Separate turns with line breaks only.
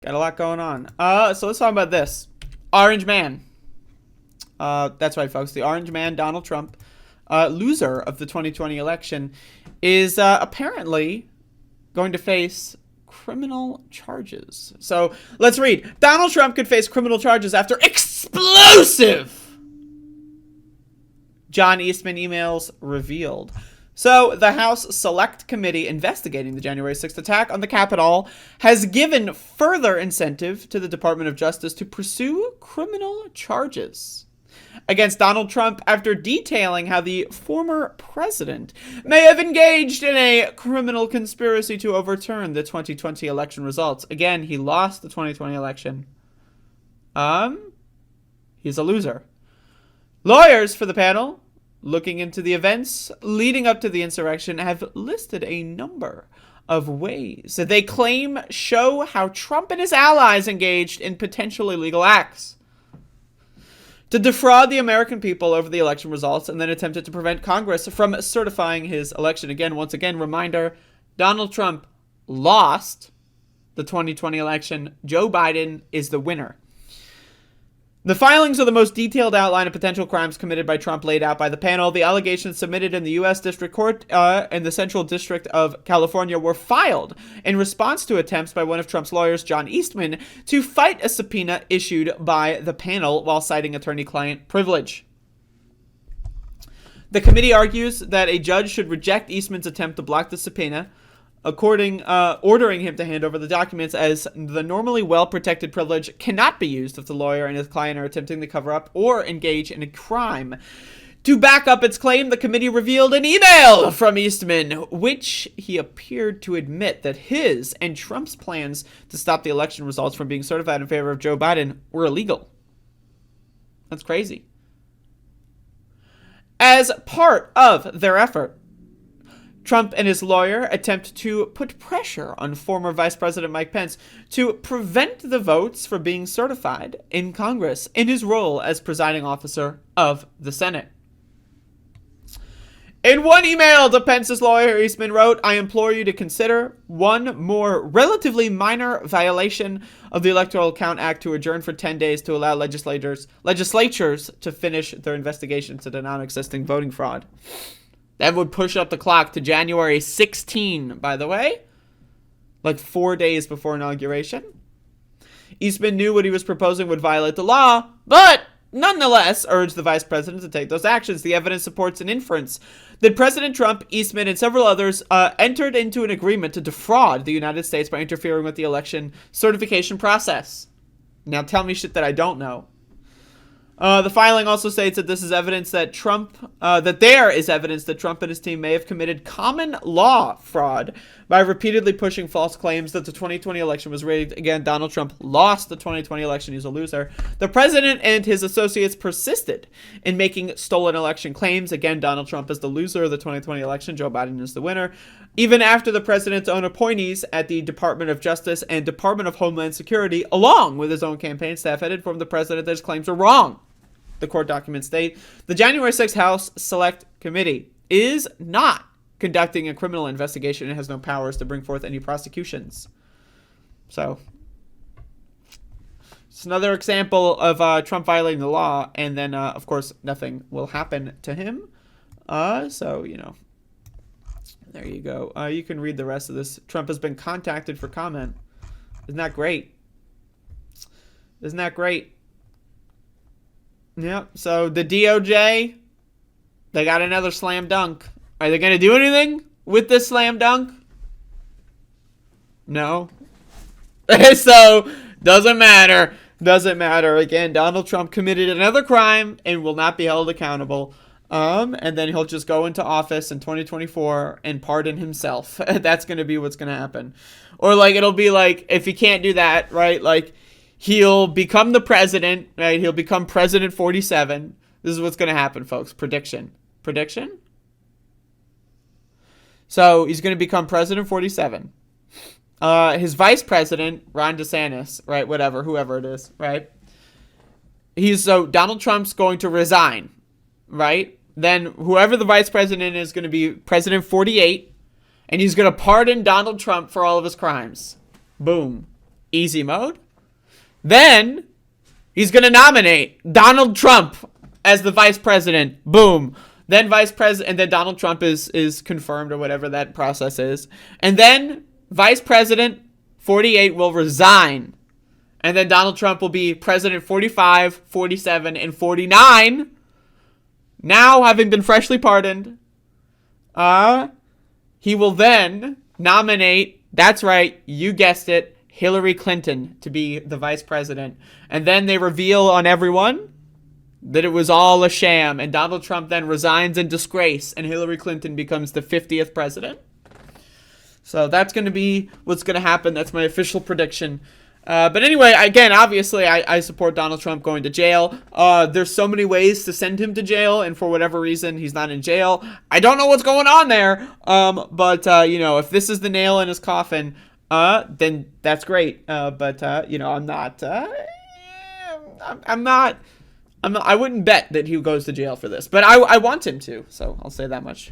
Got a lot going on. So let's talk about this. Orange Man. That's right, folks. The Orange Man, Donald Trump, loser of the 2020 election, is apparently going to face criminal charges. So let's read. Donald Trump could face criminal charges after explosive John Eastman emails revealed. So, the House Select Committee investigating the January 6th attack on the Capitol has given further incentive to the Department of Justice to pursue criminal charges against Donald Trump after detailing how the former president may have engaged in a criminal conspiracy to overturn the 2020 election results. Again, he lost the 2020 election. He's a loser. Lawyers for the panel, looking into the events leading up to the insurrection, have listed a number of ways that they claim show how Trump and his allies engaged in potentially illegal acts to defraud the American people over the election results and then attempted to prevent Congress from certifying his election. Again, once again, reminder, Donald Trump lost the 2020 election. Joe Biden is the winner. The filings are the most detailed outline of potential crimes committed by Trump laid out by the panel. The allegations submitted in the U.S. District Court in the Central District of California were filed in response to attempts by one of Trump's lawyers, John Eastman, to fight a subpoena issued by the panel while citing attorney-client privilege. The committee argues that a judge should reject Eastman's attempt to block the subpoena, ordering him to hand over the documents, as the normally well-protected privilege cannot be used if the lawyer and his client are attempting to cover up or engage in a crime. To back up its claim, the committee revealed an email from Eastman, which he appeared to admit that his and Trump's plans to stop the election results from being certified in favor of Joe Biden were illegal. That's crazy. As part of their effort, Trump and his lawyer attempt to put pressure on former Vice President Mike Pence to prevent the votes from being certified in Congress in his role as presiding officer of the Senate. In one email to Pence's lawyer, Eastman wrote, "I implore you to consider one more relatively minor violation of the Electoral Count Act to adjourn for 10 days to allow legislatures to finish their investigations into non-existing voting fraud." That would push up the clock to January 16, by the way, like 4 days before inauguration. Eastman knew what he was proposing would violate the law, but nonetheless urged the vice president to take those actions. The evidence supports an inference that President Trump, Eastman, and several others entered into an agreement to defraud the United States by interfering with the election certification process. Now tell me shit that I don't know. The filing also states that this is evidence that there is evidence that Trump and his team may have committed common law fraud by repeatedly pushing false claims that the 2020 election was rigged. Again, Donald Trump lost the 2020 election. He's a loser. The president and his associates persisted in making stolen election claims. Again, Donald Trump is the loser of the 2020 election. Joe Biden is the winner. Even after the president's own appointees at the Department of Justice and Department of Homeland Security, along with his own campaign staff, had informed the president that his claims were wrong. The court documents state the January 6th House Select Committee is not conducting a criminal investigation and has no powers to bring forth any prosecutions. So, it's another example of Trump violating the law, and then, of course, nothing will happen to him. So, there you go. You can read the rest of this. Trump has been contacted for comment. Isn't that great? Isn't that great? Yep. So the DOJ, they got another slam dunk. Are they going to do anything with this slam dunk? No. So doesn't matter. Doesn't matter. Again, Donald Trump committed another crime and will not be held accountable. And then he'll just go into office in 2024 and pardon himself. That's going to be what's going to happen. Or it'll be if he can't do that, right? He'll become the president, right? He'll become President 47. This is what's going to happen, folks. Prediction. So he's going to become President 47. His vice president, Ron DeSantis, right? Whoever it is, right? Donald Trump's going to resign, right? Then whoever the vice president is going to be President 48, and he's going to pardon Donald Trump for all of his crimes. Boom. Easy mode. Then he's going to nominate Donald Trump as the vice president. Boom. Then vice president, and then Donald Trump is confirmed or whatever that process is. And then vice president 48 will resign. And then Donald Trump will be president 45, 47, and 49. Now, having been freshly pardoned, he will then nominate, that's right, you guessed it, Hillary Clinton to be the vice president. And then they reveal on everyone that it was all a sham. And Donald Trump then resigns in disgrace. And Hillary Clinton becomes the 50th president. So that's going to be what's going to happen. That's my official prediction. But anyway, again, obviously, I support Donald Trump going to jail. There's so many ways to send him to jail, and for whatever reason, he's not in jail. I don't know what's going on there. But if this is the nail in his coffin, then that's great. But I'm not. I'm not. I wouldn't bet that he goes to jail for this, but I want him to. So I'll say that much.